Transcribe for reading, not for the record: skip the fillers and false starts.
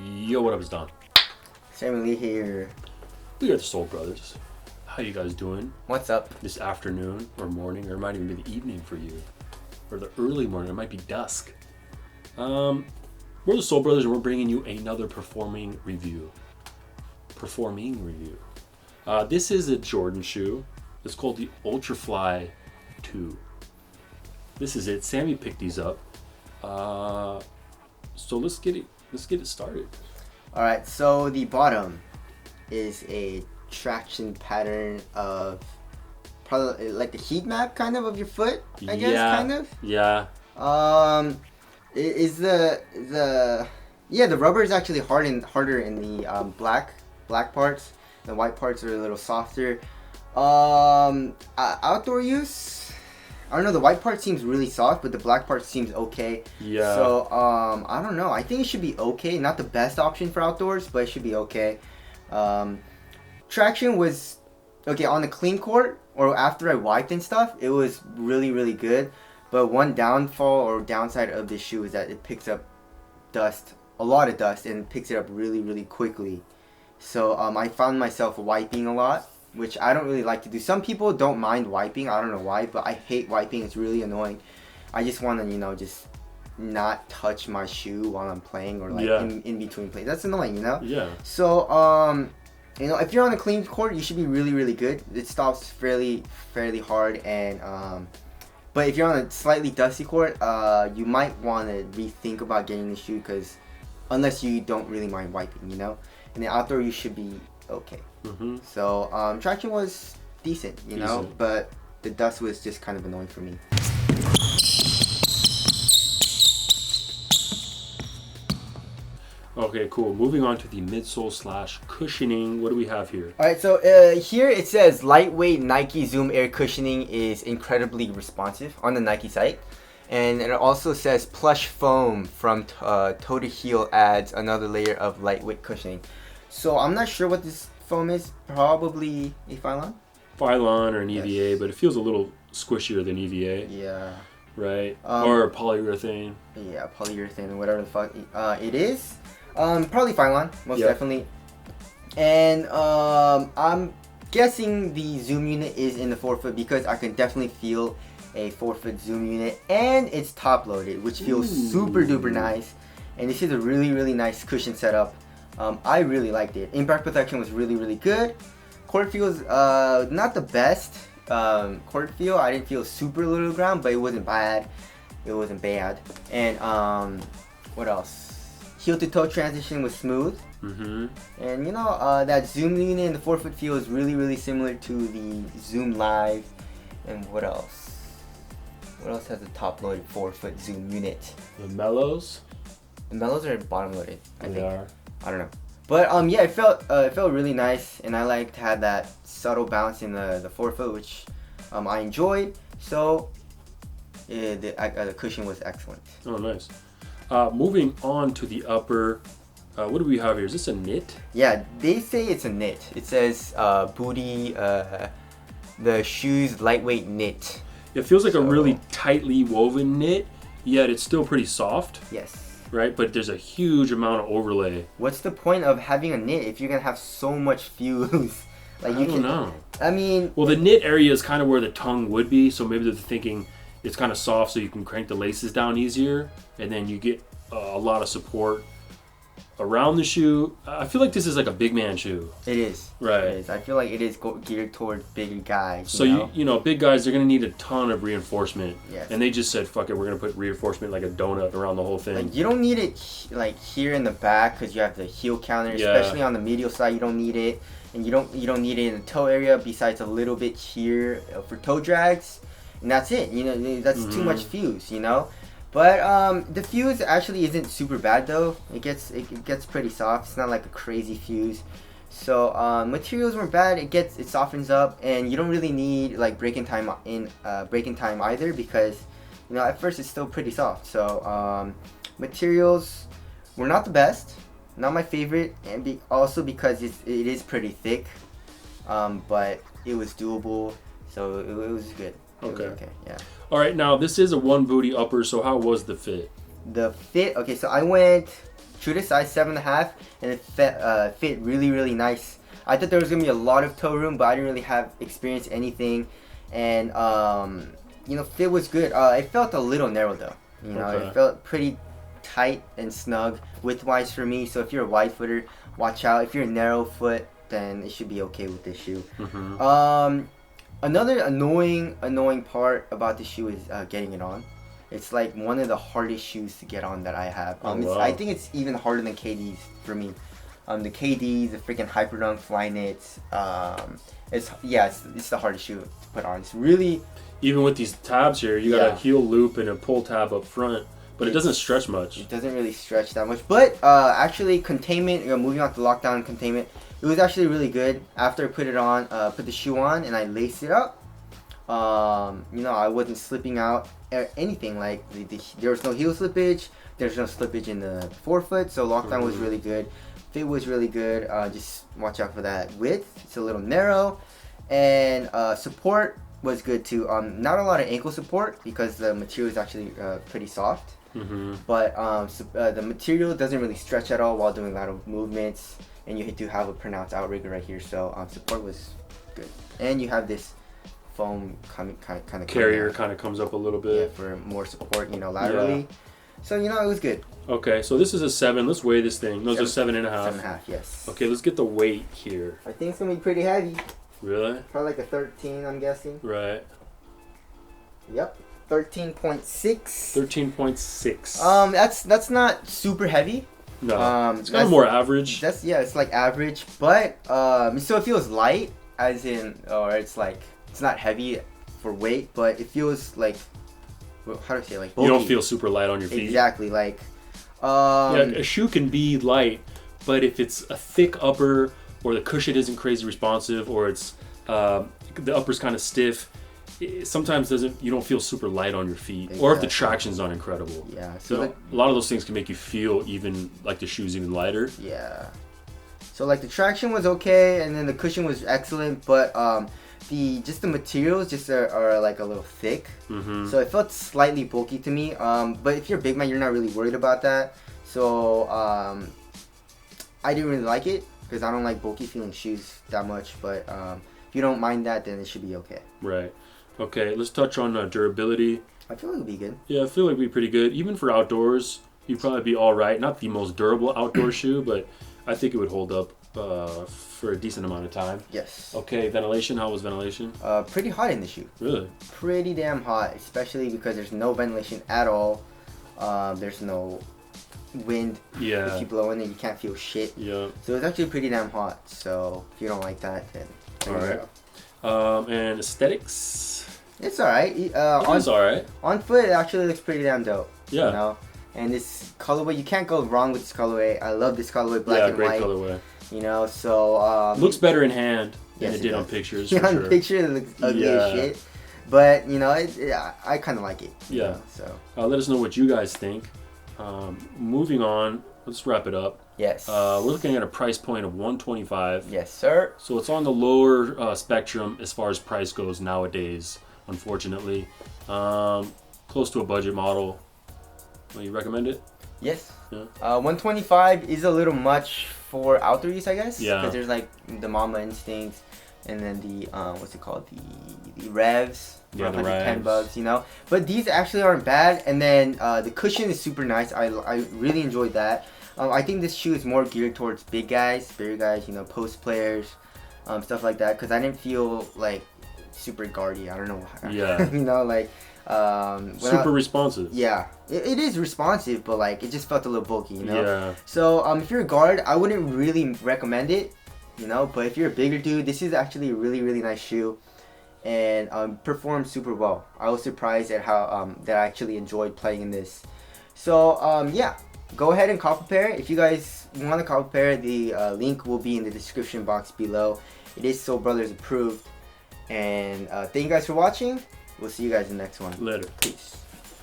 Yo, what up, it's Don. Sammy Lee here. We are the Soul Brothers. How you guys doing What's up? this afternoon or morning, or it might even be the evening for you, or the early morning, it might be dusk. We're the Soul Brothers and we're bringing you another performing review. This is a Jordan shoe. It's called the Ultrafly 2. This is it. Sammy picked these up. So let's get it started. All right, so the bottom is a traction pattern of probably like the heat map kind of your foot, I guess, kind of. Yeah. Is the rubber is actually harder in the black parts. The white parts are a little softer. Outdoor use, I don't know. The white part seems really soft, but the black part seems okay. Yeah. So I don't know. I think it should be okay. Not the best option for outdoors, but it should be okay. Traction was okay on the clean court or after I wiped and stuff. It was really good. But one downfall or downside of this shoe is that it picks up dust, a lot of dust, and picks it up really quickly. So I found myself wiping a lot, which I don't really like to do. Some people don't mind wiping. I don't know why, but I hate wiping. It's really annoying. I just want to, just not touch my shoe while I'm playing or like in between plays. That's annoying, Yeah. So, if you're on a clean court, you should be really good. It stops fairly hard, and but if you're on a slightly dusty court, you might want to rethink about getting the shoe, because unless you don't really mind wiping, And the outdoor, you should be okay. Mm-hmm. So traction was decent, but the dust was just kind of annoying for me. Okay, cool. Moving on to the midsole / cushioning. What do we have here? All right, so here it says lightweight Nike Zoom Air cushioning is incredibly responsive on the Nike site. And it also says plush foam from toe to heel adds another layer of lightweight cushioning. So I'm not sure what this foam is. Probably a Phylon? Phylon or an EVA, but it feels a little squishier than EVA. Yeah. Right? Or polyurethane. Yeah, polyurethane, whatever the fuck it is. Probably Phylon, most definitely. And I'm guessing the zoom unit is in the forefoot, because I can definitely feel a 4-foot zoom unit, and it's top loaded, which feels super duper nice. And this is a really nice cushion setup. I really liked it. Impact protection was really good. Court feels not the best court feel. I didn't feel super low to the ground, but it wasn't bad. And what else? Heel to toe transition was smooth. Mm-hmm. And that zoom unit in the 4-foot feel is really similar to the Zoom Live. And what else? What else has a top loaded 4-foot zoom unit? The mellows? The mellows are bottom loaded, I think. They are. I don't know. But it felt really nice, and I like to have that subtle bounce in the 4-foot, which I enjoyed. So the cushion was excellent. Oh, nice. Moving on to the upper. What do we have here? Is this a knit? Yeah, they say it's a knit. It says booty, the shoes lightweight knit. It feels like a really tightly woven knit, yet it's still pretty soft. Yes. Right? But there's a huge amount of overlay. What's the point of having a knit if you're going to have so much fuse? I don't know. I mean... Well, the knit area is kind of where the tongue would be, so maybe they're thinking it's kind of soft so you can crank the laces down easier, and then you get a lot of support around the shoe. I feel like this is like a big man shoe. It is. Right. It is. I feel like it is geared toward bigger guys. So, big guys, they're going to need a ton of reinforcement. Yes. And they just said, fuck it, we're going to put reinforcement like a donut around the whole thing. Like, you don't need it like here in the back, because you have the heel counter, especially on the medial side. You don't need it. And you don't need it in the toe area, besides a little bit here for toe drags. And that's it. That's too much fuse, But the fuse actually isn't super bad though. It gets pretty soft. It's not like a crazy fuse. So materials weren't bad. It softens up, and you don't really need like breaking time either, because at first it's still pretty soft. So materials were not the best, not my favorite, and also because it is pretty thick. But it was doable, so it was good. Okay. Yeah. All right. Now this is a one booty upper. So how was the fit? The fit. Okay. So I went true to size 7.5, and it fit really nice. I thought there was gonna be a lot of toe room, but I didn't really have experienced anything, and you know, fit was good. It felt a little narrow though. You know, it felt pretty tight and snug width-wise for me. So if you're a wide footer, watch out. If you're a narrow foot, then it should be okay with this shoe. Another annoying part about the shoe is getting it on. It's like one of the hardest shoes to get on that I have. I think it's even harder than KD's for me. The KD's, the freaking Hyperdunk Flyknits. It's the hardest shoe to put on. It's really, even with these tabs here, you got a heel loop and a pull tab up front, but it doesn't stretch much. It doesn't really stretch that much. But actually, containment. Moving on to lockdown and containment, it was actually really good. After I put it on, put the shoe on, and I laced it up. You know, I wasn't slipping out or anything. Like there was no heel slippage. There's no slippage in the forefoot. So lockdown was really good. Fit was really good. Just watch out for that width. It's a little narrow, and support was good too. Not a lot of ankle support because the material is actually pretty soft. But the material doesn't really stretch at all while doing lateral movements, and you do have a pronounced outrigger right here. So support was good, and you have this foam kind of carrier kind of comes up a little bit for more support, you know, laterally. So you know, it was good. Okay, so this is a 7. Let's weigh this thing. Those are 7.5. 7.5, yes. Okay, let's get the weight here. I think it's gonna be pretty heavy. Really? Probably like a 13, I'm guessing. Right. Yep. 13.6. 13.6. That's not super heavy. No. It's kind of more average. It's like average, but so it feels light, as in, or it's like it's not heavy for weight, but it feels like, how do I say, like bulky. You don't feel super light on your feet. Exactly, like. A shoe can be light, but if it's a thick upper, or the cushion isn't crazy responsive, or it's the upper's kind of stiff, sometimes you don't feel super light on your feet. Exactly. Or if the traction's not incredible. Yeah. So a lot of those things can make you feel even like the shoe's even lighter. Yeah. So like the traction was okay, and then the cushion was excellent, but the materials are like a little thick. So it felt slightly bulky to me. But if you're a big man, you're not really worried about that. So I didn't really like it because I don't like bulky feeling shoes that much. But if you don't mind that, then it should be okay. Right. Okay, let's touch on durability. I feel like it'll be good. Yeah, I feel like it'd be pretty good. Even for outdoors, you'd probably be all right. Not the most durable outdoor shoe, but I think it would hold up for a decent amount of time. Yes. Okay, ventilation. How was ventilation? Pretty hot in the shoe. Really? Pretty damn hot, especially because there's no ventilation at all. There's no wind. Yeah. If you blow in it, you can't feel shit. Yeah. So it's actually pretty damn hot. So if you don't like that, then all right. And aesthetics. It's alright. It's alright. On foot, it actually looks pretty damn dope. Yeah. You know? And this colorway, you can't go wrong with this colorway. I love this colorway, black and white. Yeah, great colorway. You know, so looks better in hand than yes, it did on pictures. Yeah, on sure. picture it looks ugly as shit. But you know, I kind of like it. Yeah. Know, so let us know what you guys think. Moving on, let's wrap it up. Yes. We're looking at a price point of $125. Yes, sir. So it's on the lower spectrum as far as price goes nowadays. Unfortunately, close to a budget model. Well, you recommend it? Yes. Yeah. 125 is a little much for outdoor use, I guess. Yeah. Because there's like the Mama Instincts, and then the what's it called, the Revs. Yeah, the Revs. $110, you know. But these actually aren't bad, and then the cushion is super nice. I really enjoyed that. I think this shoe is more geared towards bigger guys, you know, post players, stuff like that. Because I didn't feel like super guardy. I don't know. Yeah. You know, like. Super responsive. Yeah, it is responsive, but like it just felt a little bulky, you know. Yeah. So if you're a guard, I wouldn't really recommend it, you know. But if you're a bigger dude, this is actually a really nice shoe, and performed super well. I was surprised at how that I actually enjoyed playing in this. So yeah, go ahead and copy pair. If you guys want to copy pair, the link will be in the description box below. It is Soul Brothers approved, and thank you guys for watching. We'll see you guys in the next one. Later. Peace.